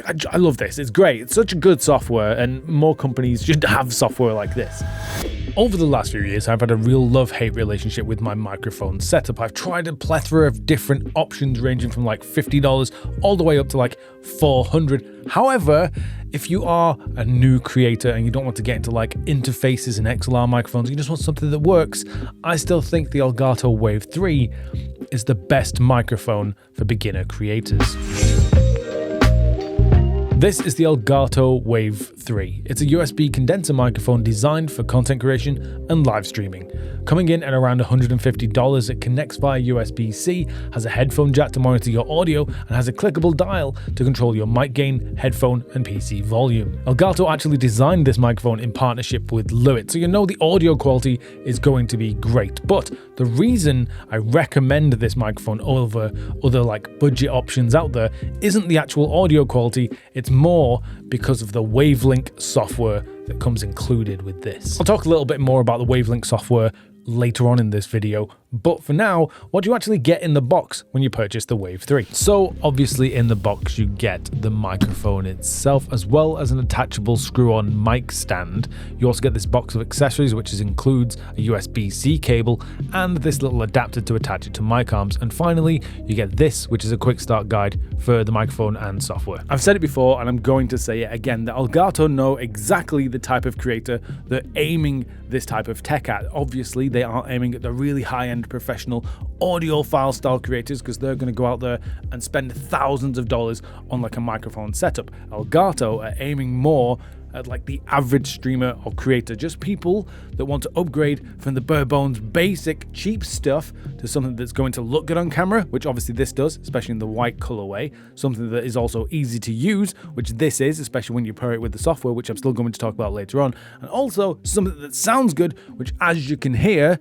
I love this. It's great. It's such a good software, and more companies should have software like this. Over the last few years, I've had a real love-hate relationship with my microphone setup. I've tried a plethora of different options ranging from like $50 all the way up to like $400. However, if you are a new creator and you don't want to get into like interfaces and XLR microphones, you just want something that works, I still think the Elgato Wave 3 is the best microphone for beginner creators. This is the Elgato Wave 3. It's a USB condenser microphone designed for content creation and live streaming. Coming in at around $150, it connects via USB-C, has a headphone jack to monitor your audio, and has a clickable dial to control your mic gain, headphone, and PC volume. Elgato actually designed this microphone in partnership with Lewitt, so you know the audio quality is going to be great. But the reason I recommend this microphone over other like budget options out there isn't the actual audio quality, it's more because of the Wavelink software that comes included with this. I'll talk a little bit more about the Wavelink software later on in this video, but for now, what do you actually get in the box when you purchase the Wave 3? So obviously in the box you get the microphone itself as well as an attachable screw-on mic stand. You also get this box of accessories which includes a USB-C cable and this little adapter to attach it to mic arms, and finally you get this, which is a quick start guide for the microphone and software. I've said it before and I'm going to say it again, that Elgato know exactly the type of creator they're aiming this type of tech at. Obviously they aren't aiming at the really high-end professional audiophile style creators because they're going to go out there and spend thousands of dollars on like a microphone setup. Elgato are aiming more at like the average streamer or creator, just people that want to upgrade from the bare bones basic cheap stuff to something that's going to look good on camera, which obviously this does, especially in the white colorway, something that is also easy to use, which this is, especially when you pair it with the software, which I'm still going to talk about later on, and also something that sounds good, which as you can hear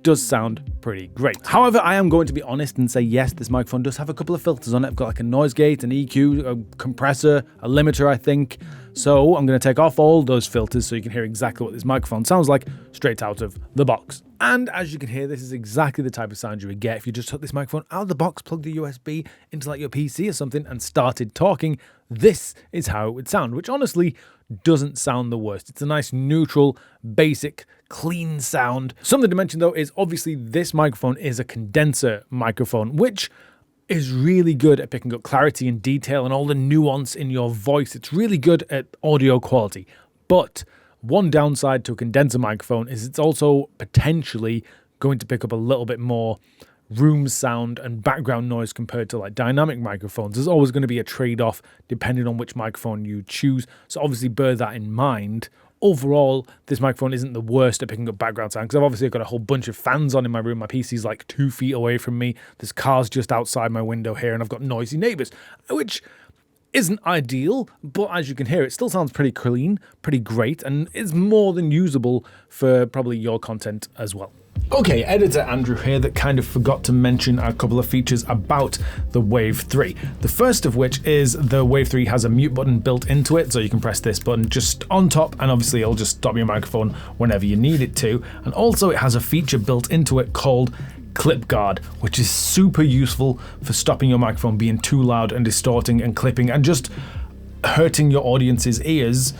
does sound pretty great. However, I am going to be honest and say yes, this microphone does have a couple of filters on it. I've got like a noise gate, an EQ, a compressor, a limiter, I think. So I'm going to take off all those filters so you can hear exactly what this microphone sounds like straight out of the box. And as you can hear, this is exactly the type of sound you would get if you just took this microphone out of the box, plugged the USB into like your PC or something and started talking. This is how it would sound, which honestly doesn't sound the worst. It's a nice neutral, basic, clean sound. Something to mention though is obviously this microphone is a condenser microphone, which is really good at picking up clarity and detail and all the nuance in your voice. It's really good at audio quality. But one downside to a condenser microphone is it's also potentially going to pick up a little bit more room sound and background noise compared to like dynamic microphones. There's always going to be a trade-off depending on which microphone you choose. So obviously bear that in mind. Overall, this microphone isn't the worst at picking up background sound because I've obviously got a whole bunch of fans on in my room. My PC's like 2 feet away from me. There's cars just outside my window here and I've got noisy neighbors, which isn't ideal, but as you can hear, it still sounds pretty clean, pretty great, and is more than usable for probably your content as well. Okay, editor Andrew here that kind of forgot to mention a couple of features about the Wave 3. The first of which is the Wave 3 has a mute button built into it, so you can press this button just on top and obviously it'll just stop your microphone whenever you need it to. And also it has a feature built into it called Clip Guard, which is super useful for stopping your microphone being too loud and distorting and clipping and just hurting your audience's ears.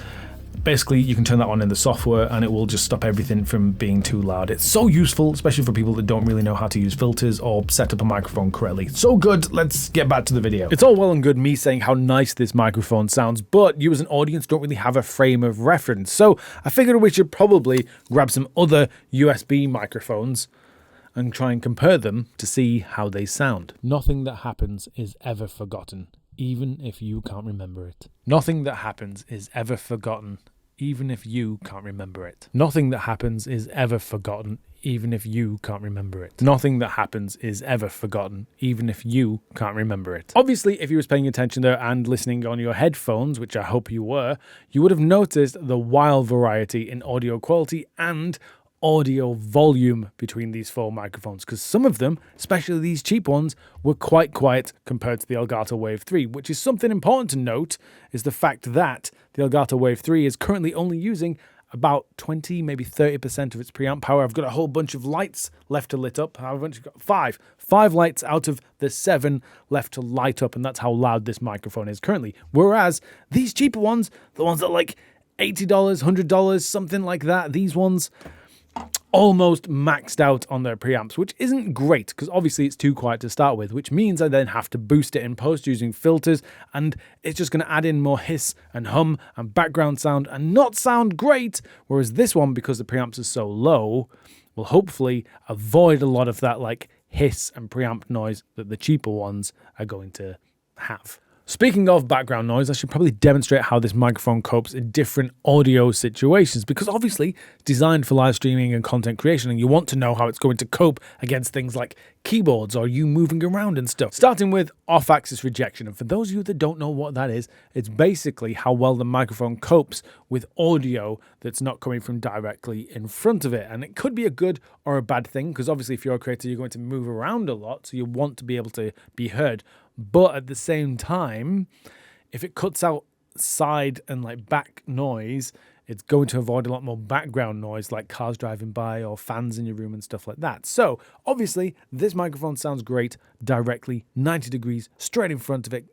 Basically, you can turn that on in the software and it will just stop everything from being too loud. It's so useful, especially for people that don't really know how to use filters or set up a microphone correctly. So good, let's get back to the video. It's all well and good me saying how nice this microphone sounds, but you as an audience don't really have a frame of reference. So I figured we should probably grab some other USB microphones and try and compare them to see how they sound. Nothing that happens is ever forgotten, even if you can't remember it. Nothing that happens is ever forgotten, even if you can't remember it. Nothing that happens is ever forgotten, even if you can't remember it. Nothing that happens is ever forgotten, even if you can't remember it. Obviously, if you was paying attention there and listening on your headphones, which I hope you were, you would have noticed the wild variety in audio quality and audio volume between these four microphones, because some of them, especially these cheap ones, were quite quiet compared to the Elgato Wave 3, which is something important to note is the fact that the Elgato Wave 3 is currently only using about 20, maybe 30% of its preamp power. I've got a whole bunch of lights left to lit up. I've only got five lights out of the 7 left to light up, and that's how loud this microphone is currently. Whereas these cheaper ones, the ones that are like $80, $100, something like that, these ones almost maxed out on their preamps, which isn't great because obviously it's too quiet to start with, which means I then have to boost it in post using filters, and it's just going to add in more hiss and hum and background sound and not sound great. Whereas this one, because the preamps are so low, will hopefully avoid a lot of that like hiss and preamp noise that the cheaper ones are going to have. Speaking of background noise, I should probably demonstrate how this microphone copes in different audio situations, because obviously it's designed for live streaming and content creation, and you want to know how it's going to cope against things like keyboards or you moving around and stuff. Starting with off-axis rejection, and for those of you that don't know what that is, it's basically how well the microphone copes with audio that's not coming from directly in front of it. And it could be a good or a bad thing, because obviously if you're a creator, you're going to move around a lot, so you want to be able to be heard. But at the same time, if it cuts out side and like back noise, it's going to avoid a lot more background noise like cars driving by or fans in your room and stuff like that. So obviously this microphone sounds great directly, 90 degrees, straight in front of it.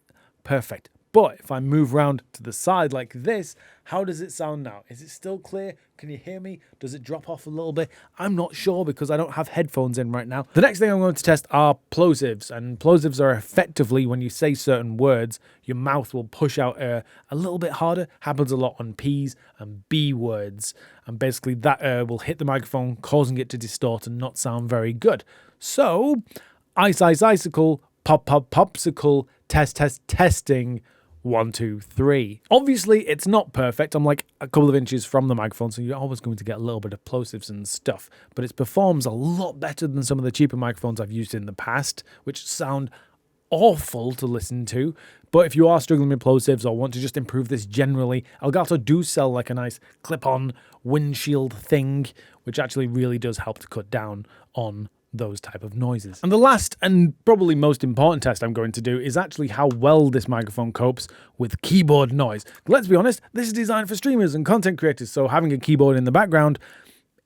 Perfect. But if I move around to the side like this, how does it sound now? Is it still clear? Can you hear me? Does it drop off a little bit? I'm not sure because I don't have headphones in right now. The next thing I'm going to test are plosives. And plosives are effectively when you say certain words, your mouth will push out air a little bit harder. Happens a lot on P's and B words. And basically that air will hit the microphone, causing it to distort and not sound very good. So, ice, ice, icicle, pop, pop, popsicle, test, test, testing. 1, 2, 3. Obviously, it's not perfect. I'm like a couple of inches from the microphone, so you're always going to get a little bit of plosives and stuff. But it performs a lot better than some of the cheaper microphones I've used in the past, which sound awful to listen to. But if you are struggling with plosives or want to just improve this generally, Elgato do sell like a nice clip-on windshield thing, which actually really does help to cut down on those type of noises. And the last and probably most important test I'm going to do is actually how well this microphone copes with keyboard noise. Let's be honest, this is designed for streamers and content creators, so having a keyboard in the background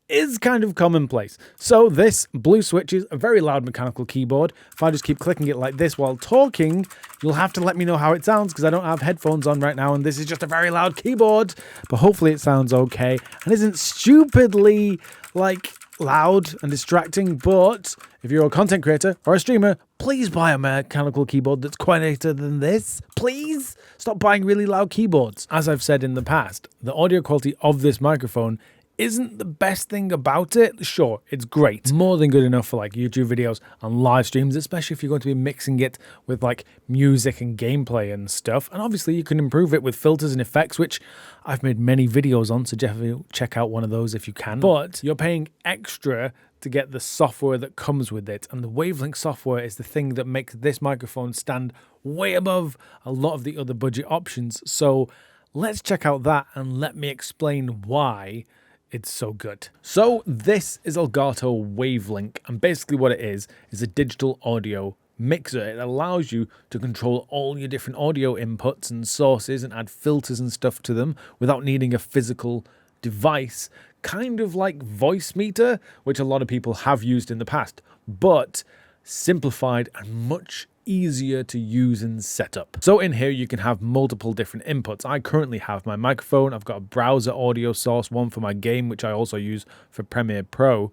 is kind of commonplace. So this blue switch is a very loud mechanical keyboard. If I just keep clicking it like this while talking, you'll have to let me know how it sounds because I don't have headphones on right now and this is just a very loud keyboard. But hopefully it sounds okay and isn't stupidly like loud and distracting. But if you're a content creator or a streamer, please buy a mechanical keyboard that's quieter than this. Please stop buying really loud keyboards. As I've said in the past, the audio quality of this microphone isn't the best thing about it. Sure, it's great. More than good enough for like YouTube videos and live streams, especially if you're going to be mixing it with like music and gameplay and stuff. And obviously you can improve it with filters and effects, which I've made many videos on, so definitely check out one of those if you can. But you're paying extra to get the software that comes with it. And the Wavelink software is the thing that makes this microphone stand way above a lot of the other budget options. So let's check out that and let me explain why it's so good. So this is Elgato Wavelink, and basically what it is a digital audio mixer. It allows you to control all your different audio inputs and sources and add filters and stuff to them without needing a physical device, kind of like Voice Meter, which a lot of people have used in the past, but simplified and much easier to use and set up. So in here you can have multiple different inputs. I currently have my microphone, I've got a browser audio source, one for my game which I also use for Premiere Pro,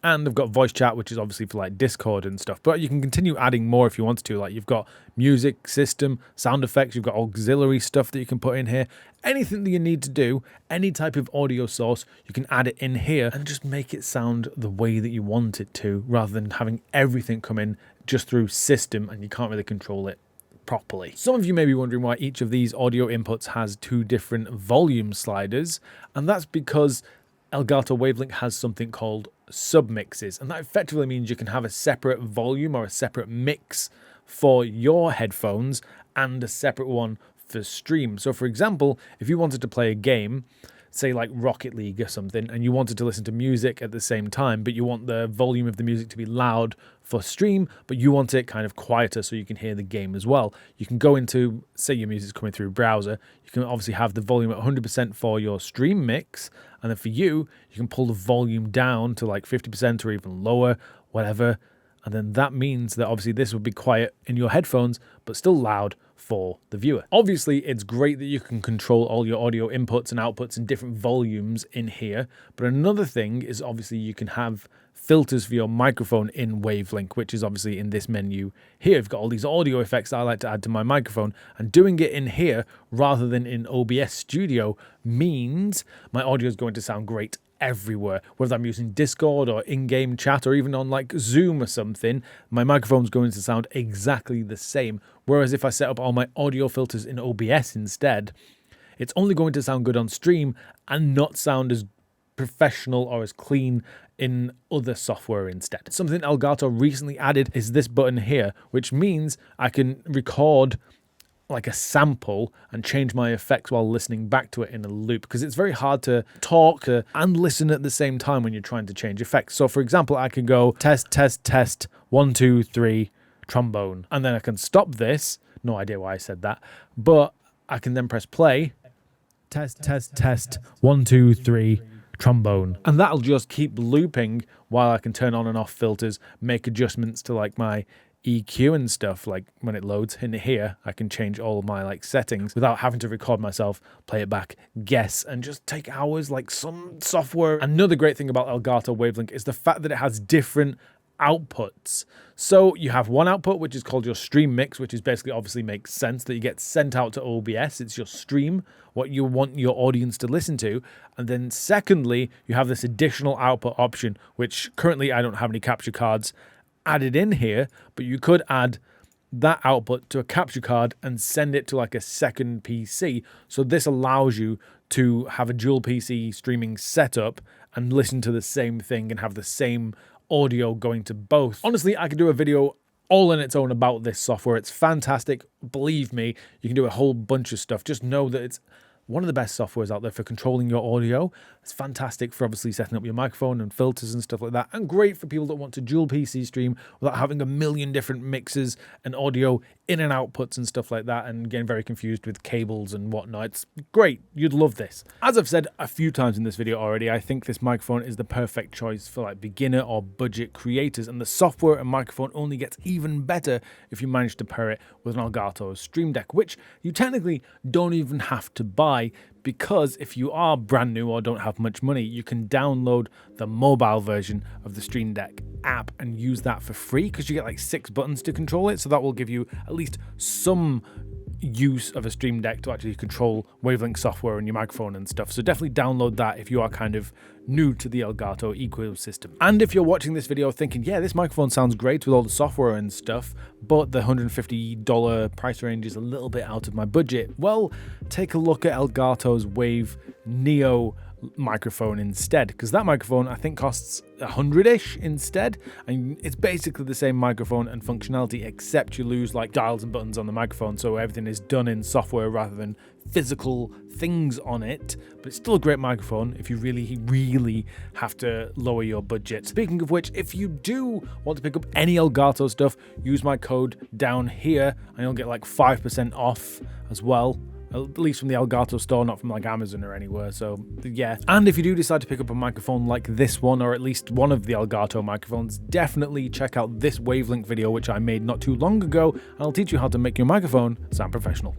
and I've got voice chat, which is obviously for like Discord and stuff. But you can continue adding more if you want to. Like you've got music system, sound effects, you've got auxiliary stuff that you can put in here. Anything that you need to do, any type of audio source, you can add it in here and just make it sound the way that you want it to, rather than having everything come in just through system and you can't really control it properly. Some of you may be wondering why each of these audio inputs has 2 different volume sliders, and that's because Elgato Wavelink has something called submixes, and that effectively means you can have a separate volume or a separate mix for your headphones and a separate one for stream. So for example, if you wanted to play a game, say like Rocket League or something, and you wanted to listen to music at the same time, but you want the volume of the music to be loud for stream, but you want it kind of quieter so you can hear the game as well. You can go into, say your music's coming through a browser, you can obviously have the volume at 100% for your stream mix, and then for you can pull the volume down to like 50% or even lower, whatever. And then that means that obviously this would be quiet in your headphones, but still loud for the viewer. Obviously, it's great that you can control all your audio inputs and outputs in different volumes in here. But another thing is obviously you can have filters for your microphone in Wavelink, which is obviously in this menu here. I've got all these audio effects that I like to add to my microphone, and doing it in here rather than in OBS Studio means my audio is going to sound great everywhere. Whether I'm using Discord or in-game chat or even on like Zoom or something, my microphone's going to sound exactly the same. Whereas if I set up all my audio filters in OBS instead, it's only going to sound good on stream and not sound as professional or as clean in other software instead. Something Elgato recently added is this button here, which means I can record like a sample and change my effects while listening back to it in a loop, because it's very hard to talk and listen at the same time when you're trying to change effects. So for example, I can go test, test, test, 1, 2, 3, trombone, and then I can stop this. No idea why I said that, but I can then press play. Test, test, test, 1, 2, 3, trombone. And that'll just keep looping while I can turn on and off filters, make adjustments to like my EQ and stuff. Like when it loads in here, I can change all my like settings without having to record myself, play it back, guess, and just take hours like some software. Another great thing about Elgato Wavelink is the fact that it has different outputs. So you have one output, which is called your stream mix, which is basically obviously makes sense that you get sent out to OBS. It's your stream, what you want your audience to listen to. And then secondly, you have this additional output option, which currently I don't have any capture cards added in here, but you could add that output to a capture card and send it to like a second PC. So this allows you to have a dual PC streaming setup and listen to the same thing and have the same audio going to both. Honestly, I could do a video all on its own about this software. It's fantastic. Believe me, you can do a whole bunch of stuff. Just know that it's one of the best softwares out there for controlling your audio. It's fantastic for obviously setting up your microphone and filters and stuff like that, and great for people that want to dual PC stream without having a million different mixes and audio in and outputs and stuff like that and getting very confused with cables and whatnot. It's great. You'd love this. As I've said a few times in this video already, I think this microphone is the perfect choice for like beginner or budget creators, and the software and microphone only gets even better if you manage to pair it with an Elgato Stream Deck, which you technically don't even have to buy, because if you are brand new or don't have much money, you can download the mobile version of the Stream Deck app and use that for free, because you get like 6 buttons to control it. So that will give you at least some use of a Stream Deck to actually control Wavelink software and your microphone and stuff. So definitely download that if you are kind of new to the Elgato ecosystem. And if you're watching this video thinking, yeah, this microphone sounds great with all the software and stuff, but the $150 price range is a little bit out of my budget, well, take a look at Elgato's Wave Neo microphone instead, because that microphone I think costs 100-ish instead, and it's basically the same microphone and functionality, except you lose like dials and buttons on the microphone, so everything is done in software rather than physical things on it. But it's still a great microphone if you really have to lower your budget. Speaking of which, if you do want to pick up any Elgato stuff, use my code down here and you'll get like 5% off as well. At least from the Elgato store, not from like Amazon or anywhere. So yeah. And if you do decide to pick up a microphone like this one, or at least one of the Elgato microphones, definitely check out this Wavelink video, which I made not too long ago, and I'll teach you how to make your microphone sound professional.